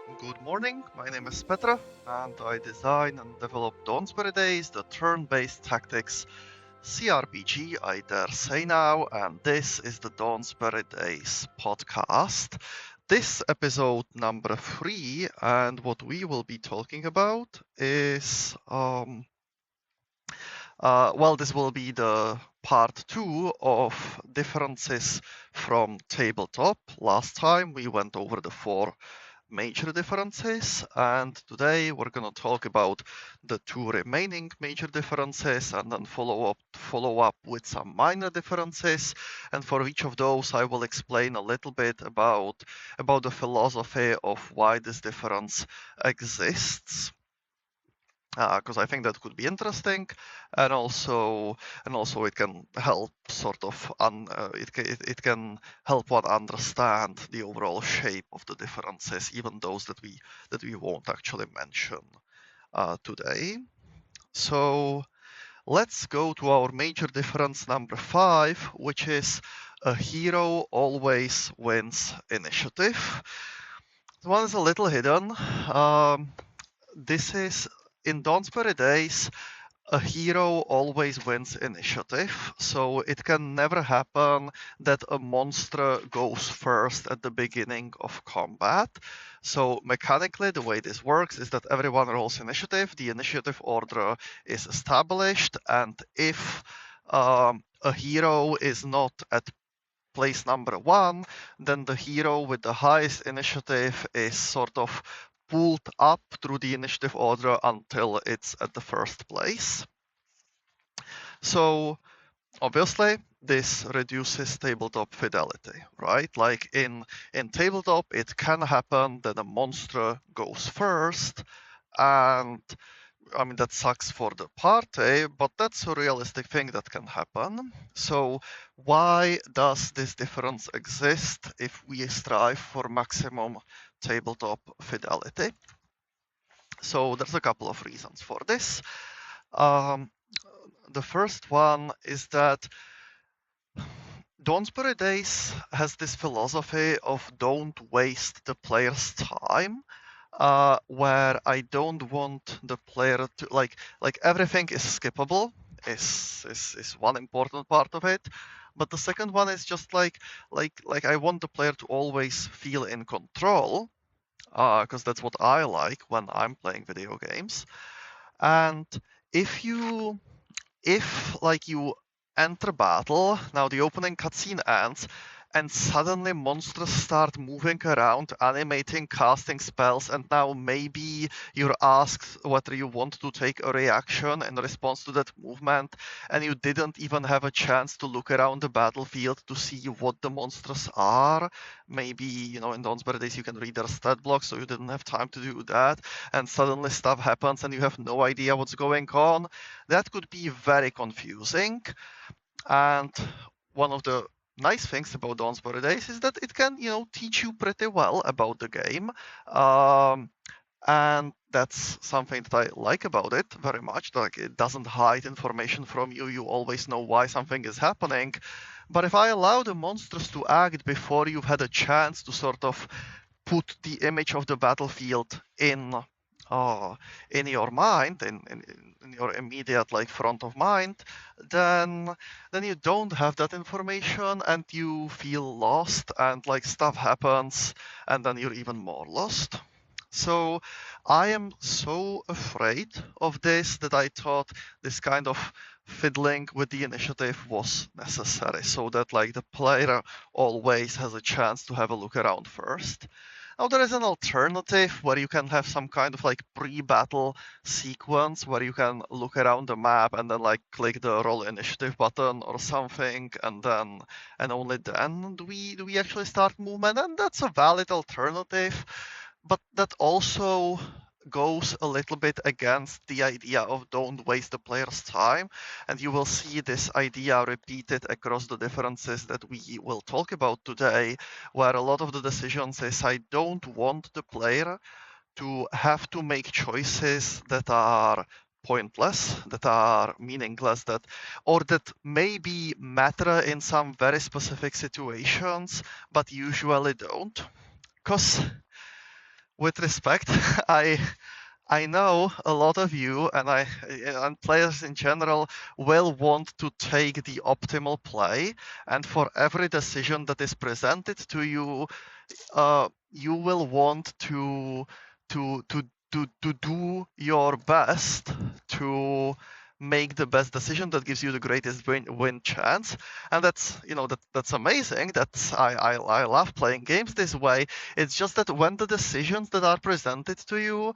Good morning, my name is Petra, and I design and develop Dawnsbury Days, the turn-based tactics CRPG, I dare say now, and this is the Dawnsbury Days podcast. This episode number 3, and what we will be talking about is, this will be the part 2 of differences from tabletop. Last time we went over the 4 major differences, and today we're going to talk about the 2 remaining major differences and then follow up with some minor differences. And for each of those I will explain a little bit about the philosophy of why this difference exists, because I think that could be interesting, and also it can help it can help one understand the overall shape of the differences, even those that we won't actually mention today. So let's go to our major difference number 5, which is a hero always wins initiative. This one is a little hidden. This is in Dawnsbury Days, a hero always wins initiative, so it can never happen that a monster goes first at the beginning of combat. So mechanically, the way this works is that everyone rolls initiative, the initiative order is established, and if a hero is not at place number 1, then the hero with the highest initiative is sort of pulled up through the initiative order until it's at the first place. So obviously this reduces tabletop fidelity, right? Like in tabletop, it can happen that a monster goes first, and I mean that sucks for the party, but that's a realistic thing that can happen. So why does this difference exist if we strive for maximum tabletop fidelity? So there's a couple of reasons for this. The first one is that Dawnsbury Days has this philosophy of don't waste the player's time, where I don't want the player to like everything is skippable is one important part of it, but the second one is just like I want the player to always feel in control, because that's what I like when I'm playing video games. And if you enter battle, now the opening cutscene ends, and suddenly monsters start moving around, animating, casting spells, and now maybe you're asked whether you want to take a reaction in response to that movement, and you didn't even have a chance to look around the battlefield to see what the monsters are. Maybe, in Dawnsbury Days you can read their stat blocks, so you didn't have time to do that, and suddenly stuff happens and you have no idea what's going on. That could be very confusing. And one of the nice things about Dawnsbury Days is that it can, teach you pretty well about the game. And that's something that I like about it very much. Like, it doesn't hide information from you. You always know why something is happening. But if I allow the monsters to act before you've had a chance to sort of put the image of the battlefield in your mind, in your immediate front of mind, then you don't have that information and you feel lost, and stuff happens and then you're even more lost. So I am so afraid of this that I thought this kind of fiddling with the initiative was necessary, so that the player always has a chance to have a look around first. Now there is an alternative where you can have some kind of pre-battle sequence where you can look around the map and then click the roll initiative button or something, and only then do we actually start movement, and that's a valid alternative, but that also goes a little bit against the idea of don't waste the player's time, and you will see this idea repeated across the differences that we will talk about today, where a lot of the decisions is I don't want the player to have to make choices that are pointless, that are meaningless, that maybe matter in some very specific situations, but usually don't. Because with respect, I know a lot of you and players in general will want to take the optimal play, and for every decision that is presented to you, you will want to do your best to make the best decision that gives you the greatest win chance. And that's amazing. I love playing games this way. It's just that when the decisions that are presented to you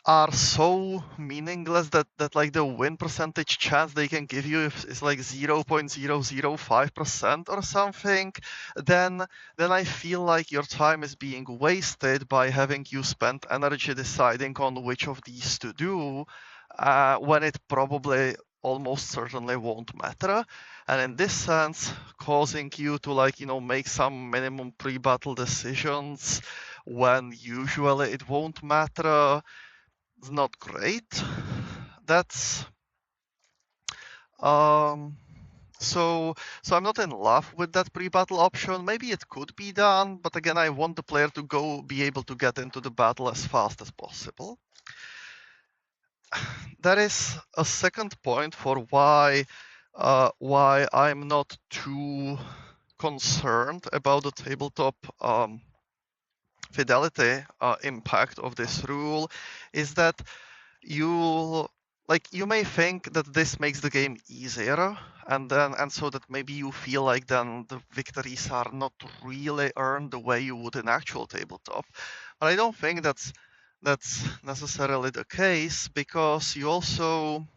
are so meaningless that like the win percentage chance they can give you is like 0.005% or something, then I feel like your time is being wasted by having you spend energy deciding on which of these to do, when it probably almost certainly won't matter. And in this sense, causing you to make some minimum pre-battle decisions when usually it won't matter is not great. That's so I'm not in love with that pre-battle option. Maybe it could be done, but again, I want the player to be able to get into the battle as fast as possible. There is a second point for why I'm not too concerned about the tabletop fidelity impact of this rule, is that you may think that this makes the game easier, and so that maybe you feel like then the victories are not really earned the way you would in actual tabletop. But I don't think that's necessarily the case, because you also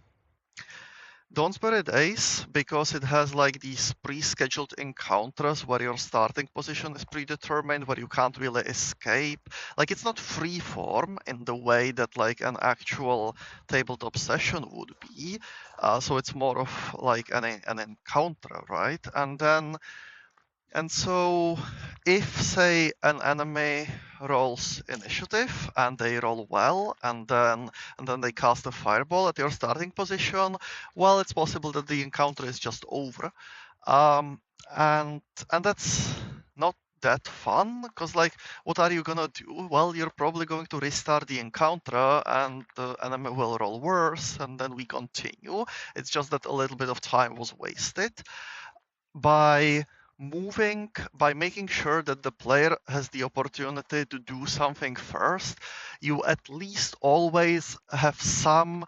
Dawnsbury Days, because it has like these pre-scheduled encounters where your starting position is predetermined, where you can't really escape. Like, it's not free form in the way that like an actual tabletop session would be. So it's more of like an encounter, right? And so if, say, an enemy rolls initiative and they roll well, and then they cast a fireball at your starting position, well, it's possible that the encounter is just over. And that's not that fun, because like, what are you gonna do? Well, you're probably going to restart the encounter and the enemy will roll worse, and then we continue. It's just that a little bit of time was wasted. By making sure that the player has the opportunity to do something first, you at least always have some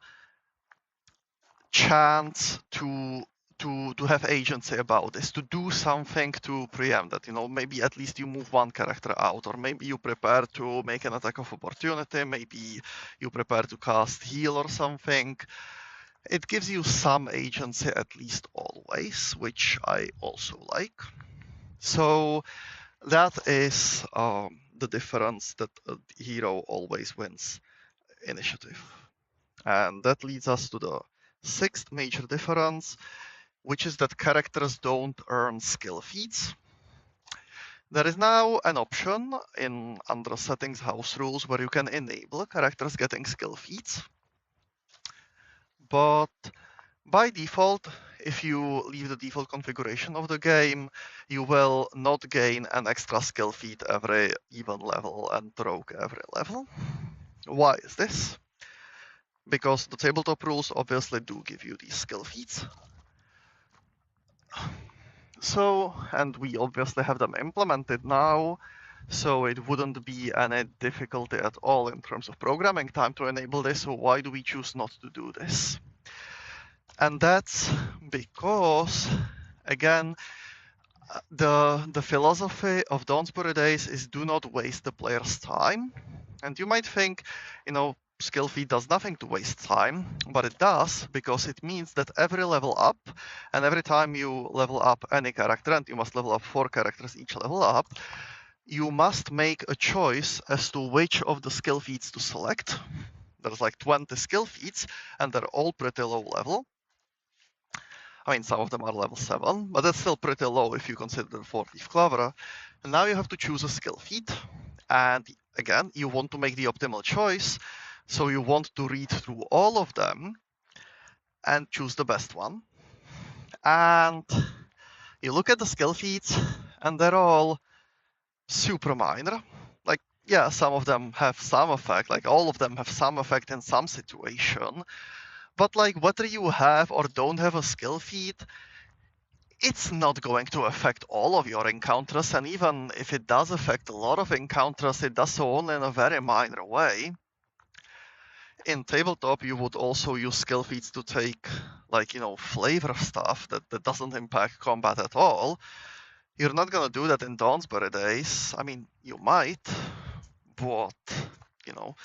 chance to have agency about this, to do something to preempt that. Maybe at least you move one character out, or maybe you prepare to make an attack of opportunity, maybe you prepare to cast heal or something. It gives you some agency at least always, which I also like. So that is the difference, that a hero always wins initiative. And that leads us to the sixth major difference, which is that characters don't earn skill feats. There is now an option under settings house rules where you can enable characters getting skill feats. But by default, if you leave the default configuration of the game, you will not gain an extra skill feat every even level and rogue every level. Why is this? Because the tabletop rules obviously do give you these skill feats. So, and we obviously have them implemented now, so it wouldn't be any difficulty at all in terms of programming time to enable this, so why do we choose not to do this? And that's because, again, the philosophy of Dawnsbury Days is do not waste the player's time. And you might think, skill feat does nothing to waste time, but it does, because it means that every level up, and every time you level up any character, and you must level up 4 characters each level up, you must make a choice as to which of the skill feats to select. There's like 20 skill feats, and they're all pretty low level. I mean, some of them are level 7, but that's still pretty low if you consider the 4-leaf clover. And now you have to choose a skill feat. And again, you want to make the optimal choice. So you want to read through all of them and choose the best one. And you look at the skill feats, and they're all super minor. Like, yeah, some of them have some effect, like all of them have some effect in some situation. But like whether you have or don't have a skill feat, it's not going to affect all of your encounters, and even if it does affect a lot of encounters, it does so only in a very minor way. In tabletop, you would also use skill feats to take, like, flavor stuff that doesn't impact combat at all. You're not gonna do that in Dawnsbury Days. I mean, you might, but, you know,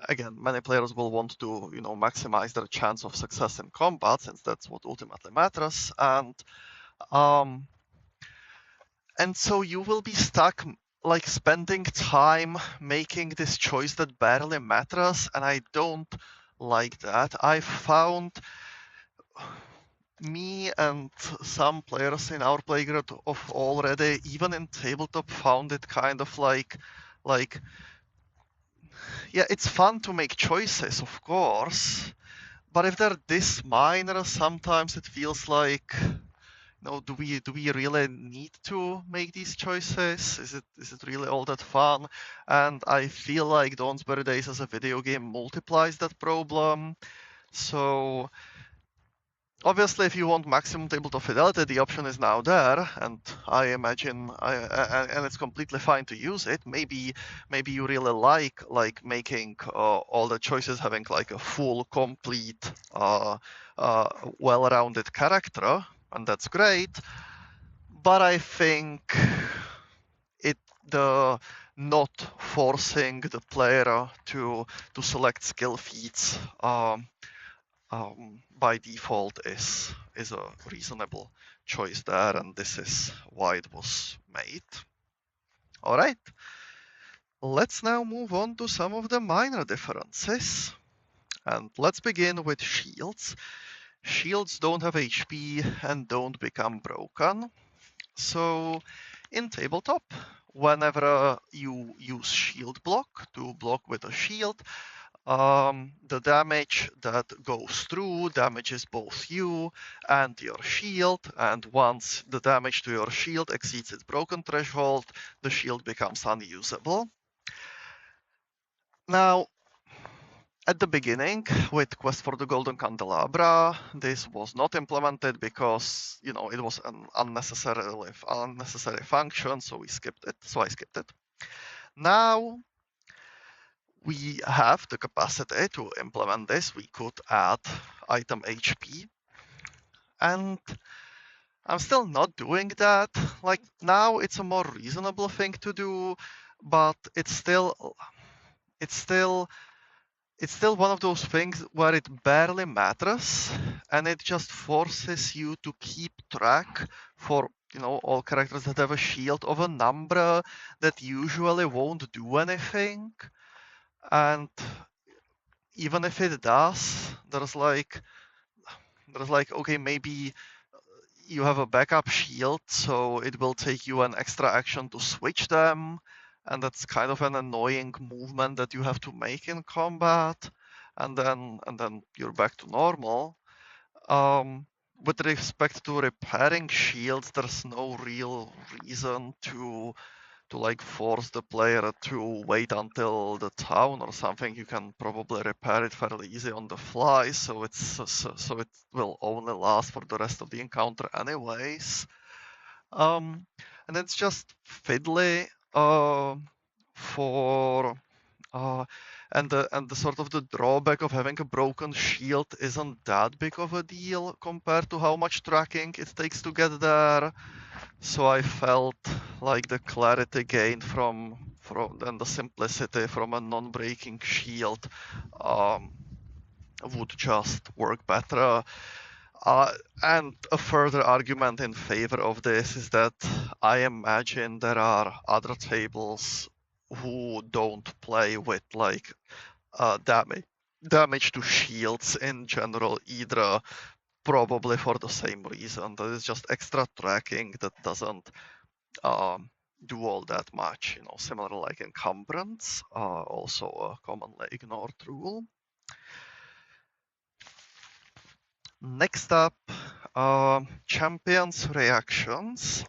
again, many players will want to, maximize their chance of success in combat, since that's what ultimately matters. Um, and so you will be stuck, like, spending time making this choice that barely matters, and I don't like that. I found me and some players in our playground of already, even in tabletop, found it kind of like, yeah, it's fun to make choices, of course, but if they're this minor, sometimes it feels like, do we really need to make these choices? Is it really all that fun? And I feel like Dawnsbury Days as a video game multiplies that problem. So obviously, if you want maximum tabletop fidelity, the option is now there, and I imagine, and it's completely fine to use it. Maybe you really like making all the choices having like a full, complete, well-rounded character, and that's great. But I think it the not forcing the player to select skill feats by default is a reasonable choice there, and this is why it was made. All right, let's now move on to some of the minor differences, and let's begin with shields. Shields don't have HP and don't become broken. So in tabletop, whenever you use shield block to block with a shield, the damage that goes through damages both you and your shield, and once the damage to your shield exceeds its broken threshold, the shield becomes unusable. Now, at the beginning, with Quest for the Golden Candelabra, this was not implemented because, it was an unnecessary function, so I skipped it. Now, we have the capacity to implement this. We could add item HP, and I'm still not doing that. Like, now it's a more reasonable thing to do, but it's still one of those things where it barely matters, and it just forces you to keep track for all characters that have a shield of a number that usually won't do anything. And even if it does, there's like, okay, maybe you have a backup shield, so it will take you an extra action to switch them, and that's kind of an annoying movement that you have to make in combat, and then you're back to normal. With respect to repairing shields, there's no real reason to like force the player to wait until the town or something. You can probably repair it fairly easy on the fly, so it will only last for the rest of the encounter anyways. And it's just fiddly for and the sort of the drawback of having a broken shield isn't that big of a deal compared to how much tracking it takes to get there. So I felt like the clarity gained from and the simplicity from a non-breaking shield would just work better. And a further argument in favor of this is that I imagine there are other tables who don't play with like damage to shields in general either, probably for the same reason. That is just extra tracking that doesn't do all that much. Similar like encumbrance, also a commonly ignored rule. Next up, champions' reactions.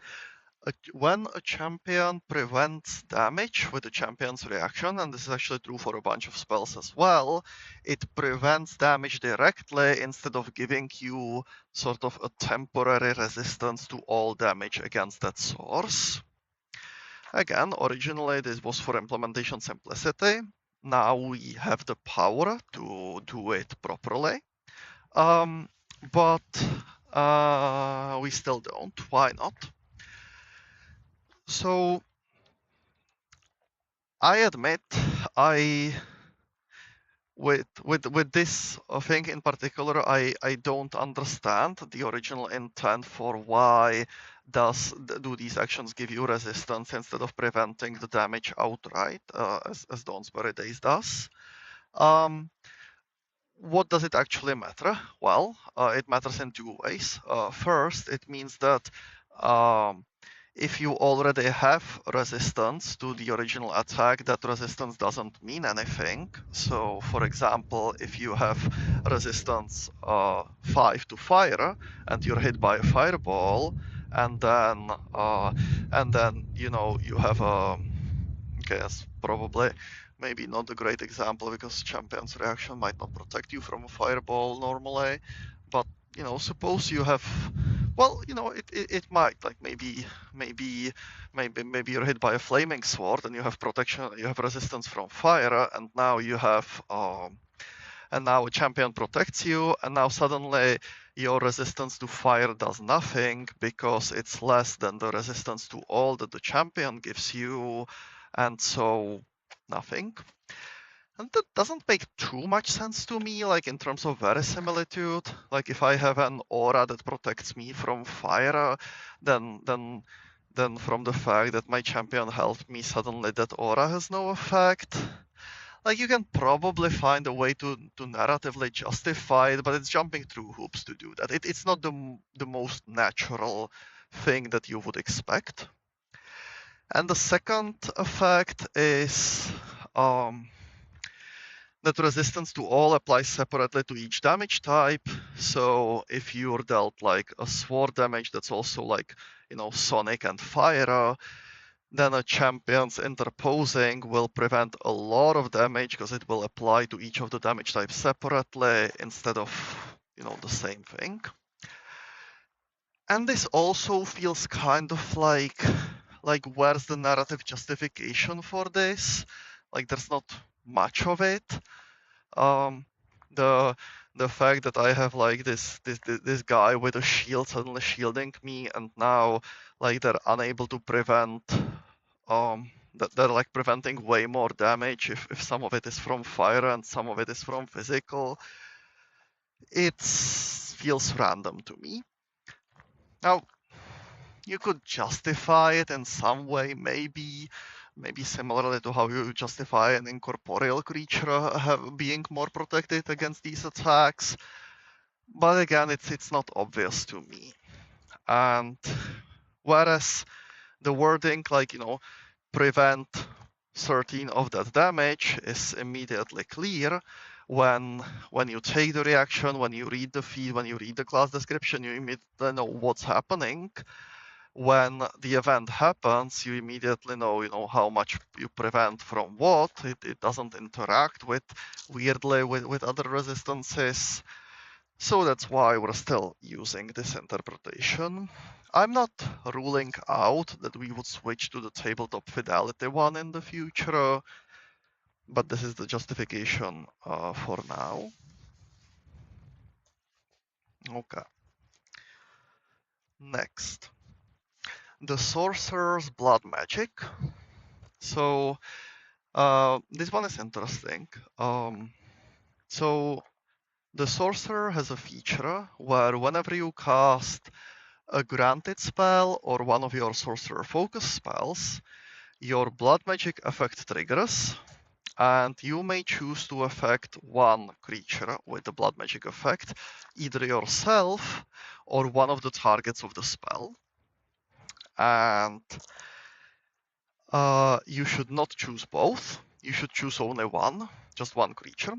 When a champion prevents damage with the champion's reaction, and this is actually true for a bunch of spells as well, it prevents damage directly instead of giving you sort of a temporary resistance to all damage against that source. Again, originally this was for implementation simplicity. Now we have the power to do it properly. But we still don't. Why not? So I admit with this thing in particular, I don't understand the original intent for why do these actions give you resistance instead of preventing the damage outright, as Dawnsbury Days does. What does it actually matter? Well, it matters in two ways. First, it means that if you already have resistance to the original attack, that resistance doesn't mean anything. So, for example, if you have resistance 5 to fire and you're hit by a fireball, and then you have a guess probably maybe not a great example because champion's reaction might not protect you from a fireball normally, but suppose you have, well, it might, like maybe you're hit by a flaming sword and you have protection, you have resistance from fire, and now a champion protects you, and now suddenly your resistance to fire does nothing because it's less than the resistance to all that the champion gives you, and so nothing. And that doesn't make too much sense to me, like in terms of verisimilitude. Like if I have an aura that protects me from fire, then from the fact that my champion helped me, suddenly that aura has no effect. Like you can probably find a way to narratively justify it, but it's jumping through hoops to do that. It's not the most natural thing that you would expect. And the second effect is that resistance to all applies separately to each damage type. So if you're dealt like a sword damage that's also like, sonic and fire, then a champion's interposing will prevent a lot of damage because it will apply to each of the damage types separately instead of, the same thing. And this also feels kind of like where's the narrative justification for this? Like there's not much of it. The fact that I have like this guy with a shield suddenly shielding me, and now like they're unable to prevent that they're like preventing way more damage if some of it is from fire and some of it is from physical. It feels random to me. Now, you could justify it in some way, maybe similarly to how you justify an incorporeal creature being more protected against these attacks. But again, it's not obvious to me. And whereas the wording, like, prevent 13 of that damage is immediately clear, when you take the reaction, when you read the feed, when you read the class description, you immediately know what's happening. When the event happens, you immediately know how much you prevent from what. It doesn't interact weirdly with other resistances. So that's why we're still using this interpretation. I'm not ruling out that we would switch to the tabletop fidelity one in the future, but this is the justification for now. Okay. Next. The Sorcerer's Blood Magic. So this one is interesting. So the Sorcerer has a feature where whenever you cast a granted spell or one of your Sorcerer focus spells, your Blood Magic effect triggers, and you may choose to affect one creature with the Blood Magic effect, either yourself or one of the targets of the spell. And you should not choose both. You should choose only one, just one creature.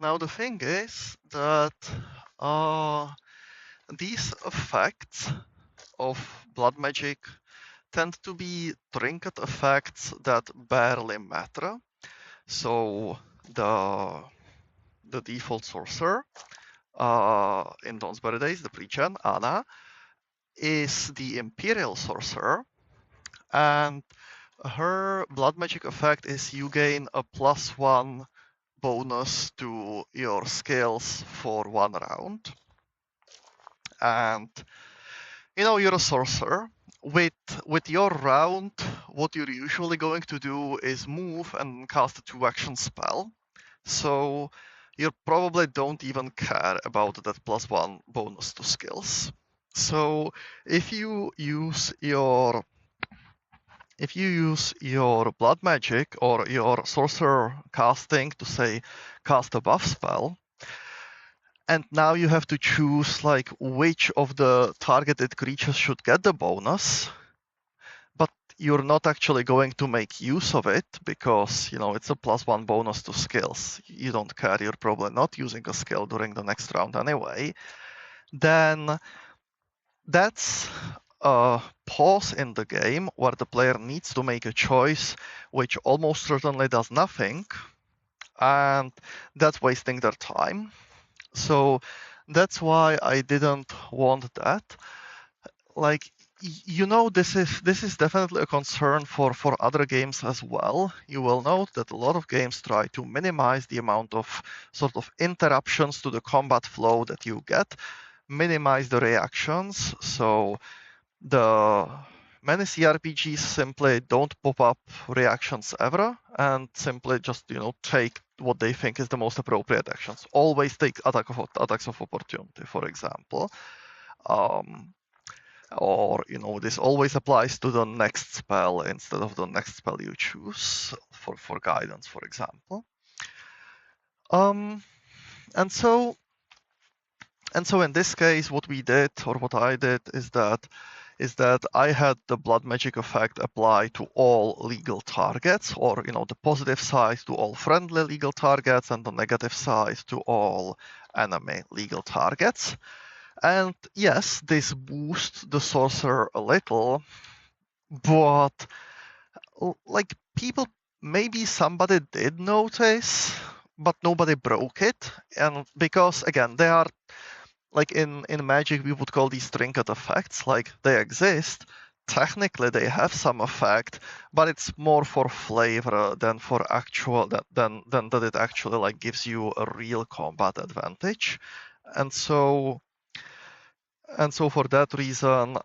Now the thing is that these effects of blood magic tend to be trinket effects that barely matter. So the default sorcerer in Dawnsbury Days, the pre-gen, Anna, is the Imperial Sorcerer, and her blood magic effect is you gain a +1 bonus to your skills for 1 round. And you're a sorcerer. With your round, what you're usually going to do is move and cast a 2-action spell. So you probably don't even care about that +1 bonus to skills. So if you use your blood magic or your sorcerer casting to say cast a buff spell, and now you have to choose like which of the targeted creatures should get the bonus, but you're not actually going to make use of it because it's a +1 bonus to skills. You don't care, you're probably not using a skill during the next round anyway. Then that's a pause in the game where the player needs to make a choice which almost certainly does nothing, and that's wasting their time. So that's why I didn't want that. Like, this is definitely a concern for other games as well. You will note that a lot of games try to minimize the amount of sort of interruptions to the combat flow that you get, minimize the reactions. So the many CRPGs simply don't pop up reactions ever and simply just take what they think is the most appropriate actions. Always take attacks of opportunity, for example. Or this always applies to the next spell instead of the next spell you choose for guidance, for example. And so in this case, what we did, or what I did, is that I had the blood magic effect apply to all legal targets, or the positive side to all friendly legal targets, and the negative side to all enemy legal targets. And yes, this boosts the sorcerer a little, but like people, maybe somebody did notice, but nobody broke it. And because again, they are like in Magic, we would call these trinket effects. Like they exist. Technically, they have some effect, but it's more for flavor than for actual than that it actually like gives you a real combat advantage. And so for that reason,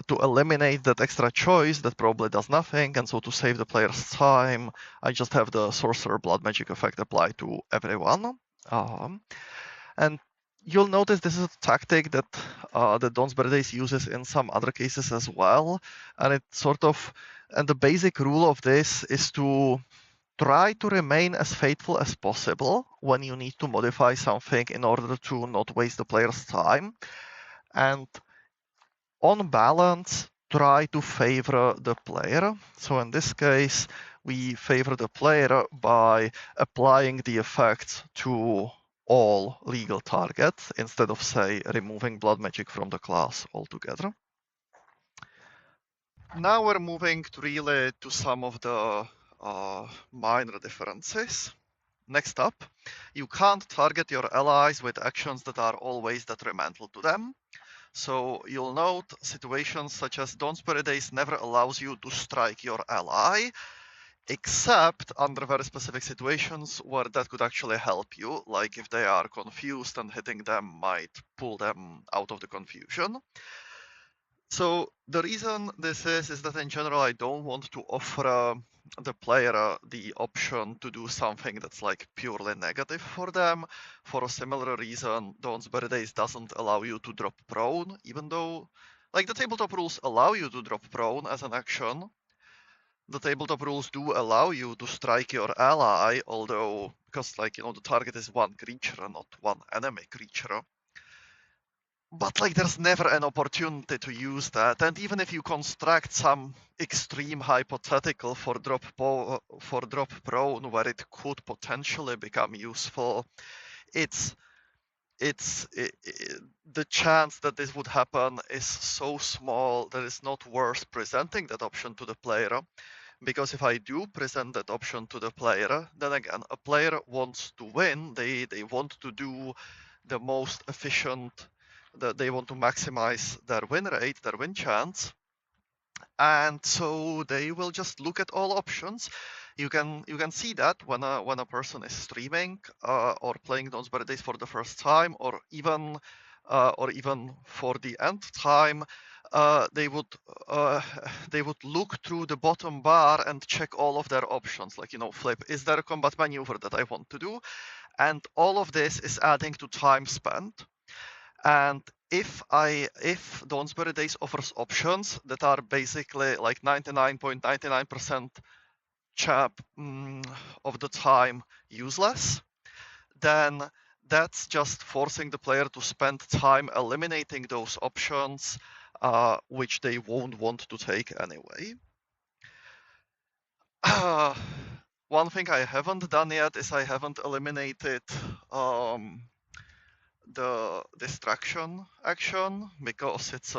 to eliminate that extra choice that probably does nothing, and so to save the player's time, I just have the sorcerer blood magic effect apply to everyone. And you'll notice this is a tactic that the Dawnsbury Days uses in some other cases as well. And the basic rule of this is to try to remain as faithful as possible when you need to modify something in order to not waste the player's time. And on balance, try to favor the player. So in this case, we favor the player by applying the effect to all legal targets instead of, say, removing blood magic from the class altogether. Now we're moving to some of the minor differences. Next up, you can't target your allies with actions that are always detrimental to them. So you'll note situations such as Dawnsbury Days never allows you to strike your ally, except under very specific situations where that could actually help you, like if they are confused and hitting them might pull them out of the confusion. So the reason this is that in general I don't want to offer the player the option to do something that's like purely negative for them. For a similar reason, Dawnsbury Days doesn't allow you to drop prone, even though like the tabletop rules allow you to drop prone as an action. The tabletop rules do allow you to strike your ally, although because the target is one creature, not one enemy creature. But there's never an opportunity to use that, and even if you construct some extreme hypothetical for drop prone where it could potentially become useful, it's the chance that this would happen is so small that it's not worth presenting that option to the player. Because if I do present that option to the player, then again, a player wants to win. They want to do the most efficient, they want to maximize their win rate, their win chance. And so they will just look at all options. You can see that when a person is streaming or playing Dawnsbury Days for the first time, or even for the nth time, they would look through the bottom bar and check all of their options, like, flip, is there a combat maneuver that I want to do? And all of this is adding to time spent. And if Dawnsbury Days offers options that are basically like 99.99% of the time useless, then that's just forcing the player to spend time eliminating those options, which they won't want to take anyway. One thing I haven't done yet is I haven't eliminated the distraction action, because it's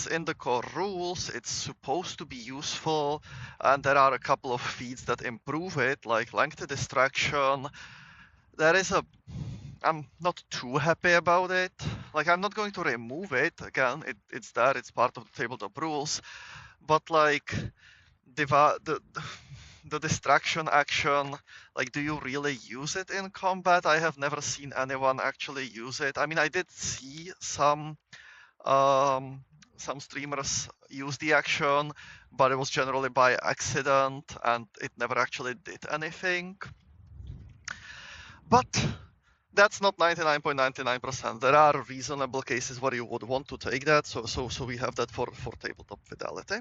in the core rules, it's supposed to be useful, and there are a couple of feats that improve it, like lengthy distraction. I'm not too happy about it. Like, I'm not going to remove it. Again, it's there, it's part of the tabletop rules. But like, the distraction action, like, do you really use it in combat? I have never seen anyone actually use it. I mean, I did see some streamers use the action, but it was generally by accident and it never actually did anything. But that's not 99.99%. There are reasonable cases where you would want to take that, so we have that for tabletop fidelity.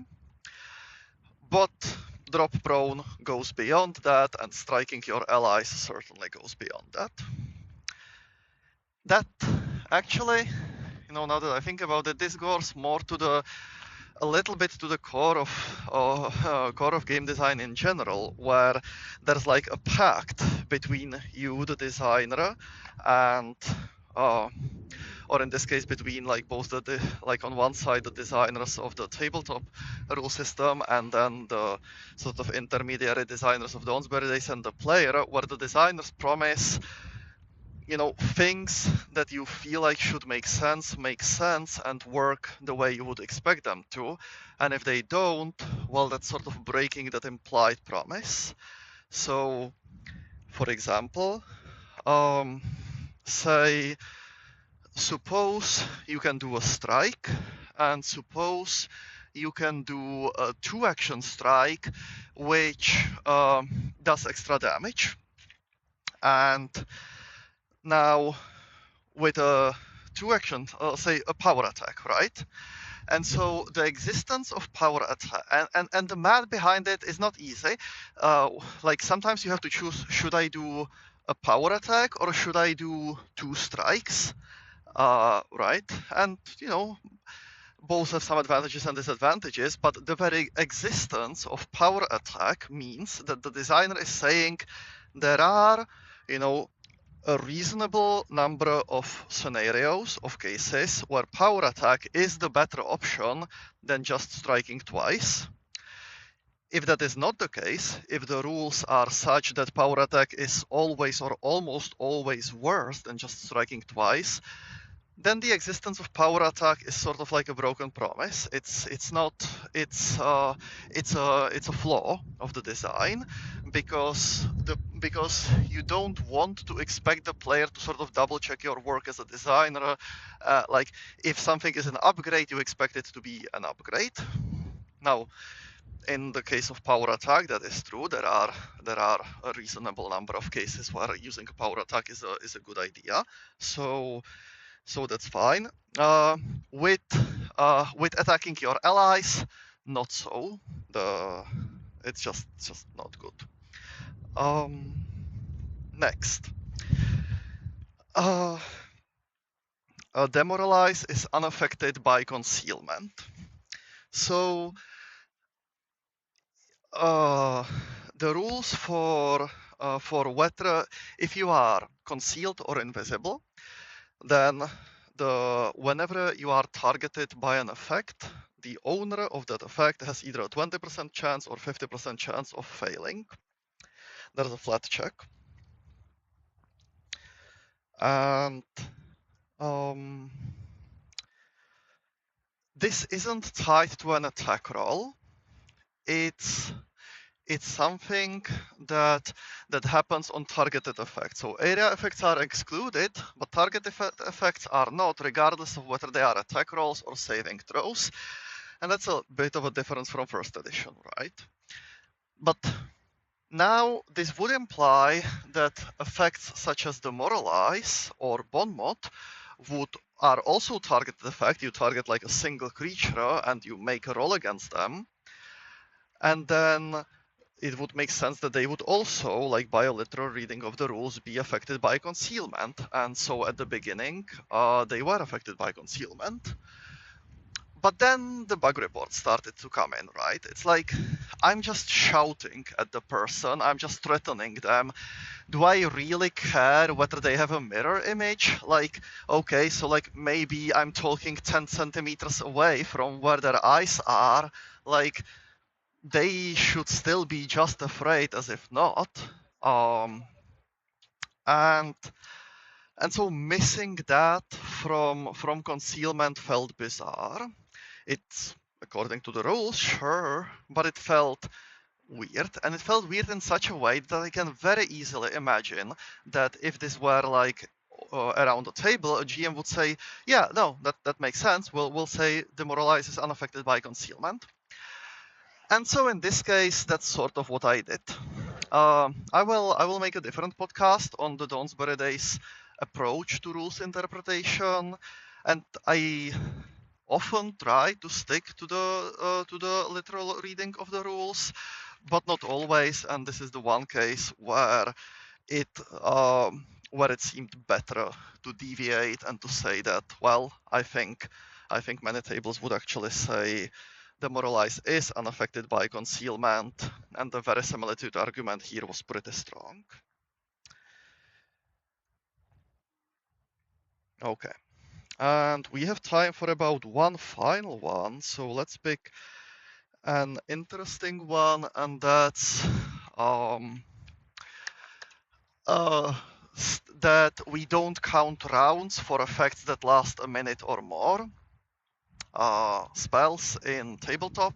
But drop prone goes beyond that, and striking your allies certainly goes beyond that. That actually, now that I think about it, this goes more to a little bit to the core of game design in general, where there's like a pact between you, the designer, and or in this case between like both like on one side the designers of the tabletop rule system, and then the sort of intermediary designers of Dawnsbury Days and the player, where the designers promise things that you feel like should make sense and work the way you would expect them to. And if they don't, well, that's sort of breaking that implied promise. So, for example, suppose you can do a strike, and suppose you can do a 2-action strike, which does extra damage. And now, with a 2-action, say a power attack, right? And so the existence of power attack and the math behind it is not easy. Like, sometimes you have to choose: should I do a power attack or should I do 2 strikes? Right? And both have some advantages and disadvantages, but the very existence of power attack means that the designer is saying there are, a reasonable number of scenarios, of cases, where power attack is the better option than just striking twice. If that is not the case, if the rules are such that power attack is always or almost always worse than just striking twice, then the existence of power attack is sort of like a broken promise. It's a flaw of the design, because you don't want to expect the player to sort of double check your work as a designer. Like, if something is an upgrade, you expect it to be an upgrade. Now, in the case of power attack, that is true. There are a reasonable number of cases where using a power attack is a good idea. So that's fine. With attacking your allies, not so. It's just not good. Next. Demoralize is unaffected by concealment. So the rules for whether if you are concealed or invisible, then whenever you are targeted by an effect, the owner of that effect has either a 20% chance or 50% chance of failing. There's a flat check. And this isn't tied to an attack roll. It's something that happens on targeted effects. So area effects are excluded, but target effects are not, regardless of whether they are attack rolls or saving throws. And that's a bit of a difference from first edition, right? But now this would imply that effects such as Demoralize or Bon Mot are also targeted effect. You target like a single creature and you make a roll against them. And then it would make sense that they would also, like by a literal reading of the rules, be affected by concealment. And so at the beginning, they were affected by concealment. But then the bug reports started to come in, right? It's like, I'm just shouting at the person, I'm just threatening them. Do I really care whether they have a mirror image? Like, okay, so like maybe I'm talking 10 centimeters away from where their eyes are. Like, they should still be just afraid as if not. And so missing that from concealment felt bizarre. It's according to the rules, sure, but it felt weird, and it felt weird in such a way that I can very easily imagine that if this were like around the table, a GM would say, yeah, no, that makes sense. We'll say Demoralize is unaffected by concealment. And so in this case, that's sort of what I did. I will make a different podcast on the Dawnsbury Days approach to rules interpretation, and I often try to stick to the literal reading of the rules, but not always. And this is the one case where it seemed better to deviate and to say that, well, I think many tables would actually say Demoralize is unaffected by concealment, and the verisimilitude argument here was pretty strong. Okay, and we have time for about one final one, so let's pick an interesting one, and that's that we don't count rounds for effects that last a minute or more. Spells in tabletop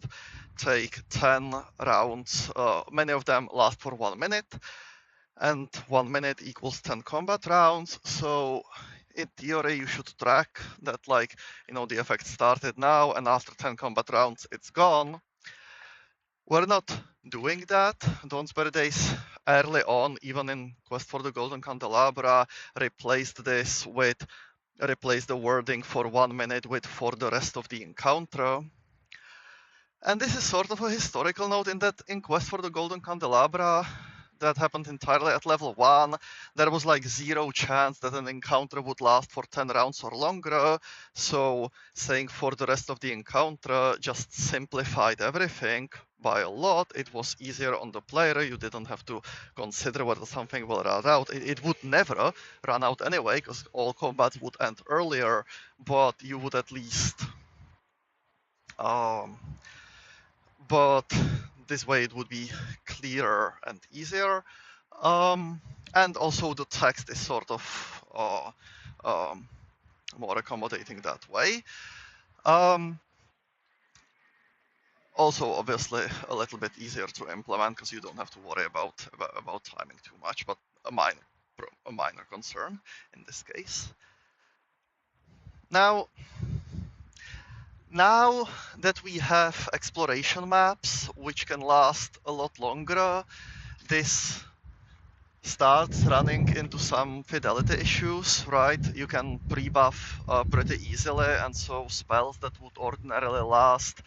take 10 rounds. Many of them last for 1 minute, and 1 minute equals 10 combat rounds. So in theory, you should track that, like, the effect started now, and after 10 combat rounds, it's gone. We're not doing that. Dawnsbury Days early on, even in Quest for the Golden Candelabra, replaced the wording for 1 minute with for the rest of the encounter. And this is sort of a historical note in that in Quest for the Golden Candelabra, that happened entirely at level 1. There was like 0 chance that an encounter would last for 10 rounds or longer. So saying for the rest of the encounter just simplified everything by a lot. It was easier on the player. You didn't have to consider whether something will run out. It would never run out anyway, because all combats would end earlier, but you would at least but this way it would be clearer and easier. And also the text is sort of more accommodating that way. Also, obviously, a little bit easier to implement because you don't have to worry about timing too much, but a minor concern in this case. Now that we have exploration maps, which can last a lot longer, this starts running into some fidelity issues, right? You can pre-buff pretty easily, and so spells that would ordinarily last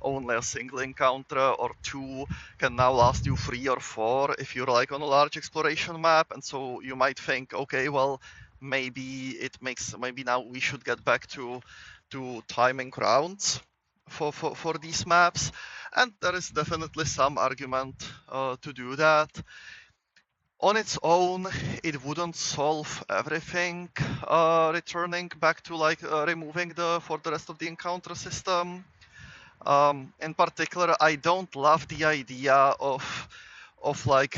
only a single encounter or 2 can now last you 3 or 4 if you're like on a large exploration map. And so you might think, okay, well, maybe now we should get back to timing rounds for these maps, and there is definitely some argument to do that. On its own, it wouldn't solve everything, returning back to like removing for the rest of the encounter system. In particular, I don't love the idea of like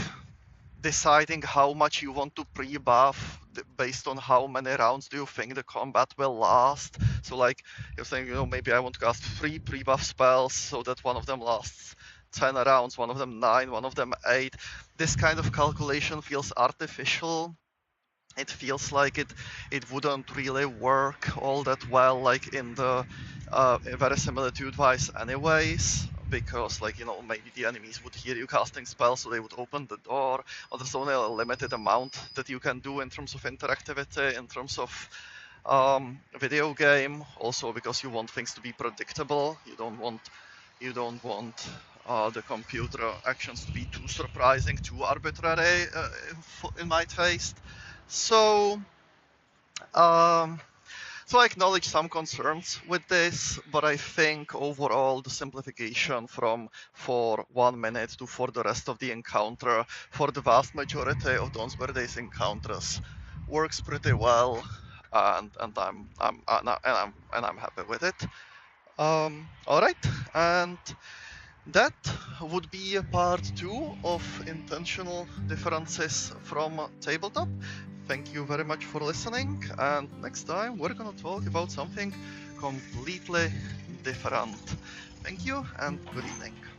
deciding how much you want to pre-buff based on how many rounds do you think the combat will last. So like you're saying, maybe I want to cast 3 pre-buff spells so that one of them lasts 10 rounds, one of them 9, one of them 8. This kind of calculation feels artificial. It feels like it wouldn't really work all that well, like in the verisimilitude-wise anyways, because like maybe the enemies would hear you casting spells, so they would open the door. Or there's only a limited amount that you can do in terms of interactivity, in terms of video game. Also because you want things to be predictable. You don't want the computer actions to be too surprising, too arbitrary, in my taste. So I acknowledge some concerns with this, but I think overall the simplification from for 1 minute to for the rest of the encounter for the vast majority of Dawnsbury Days encounters works pretty well, and I'm happy with it. All right, and that would be part 2 of intentional differences from tabletop. Thank you very much for listening, and next time we're gonna talk about something completely different. Thank you and good evening.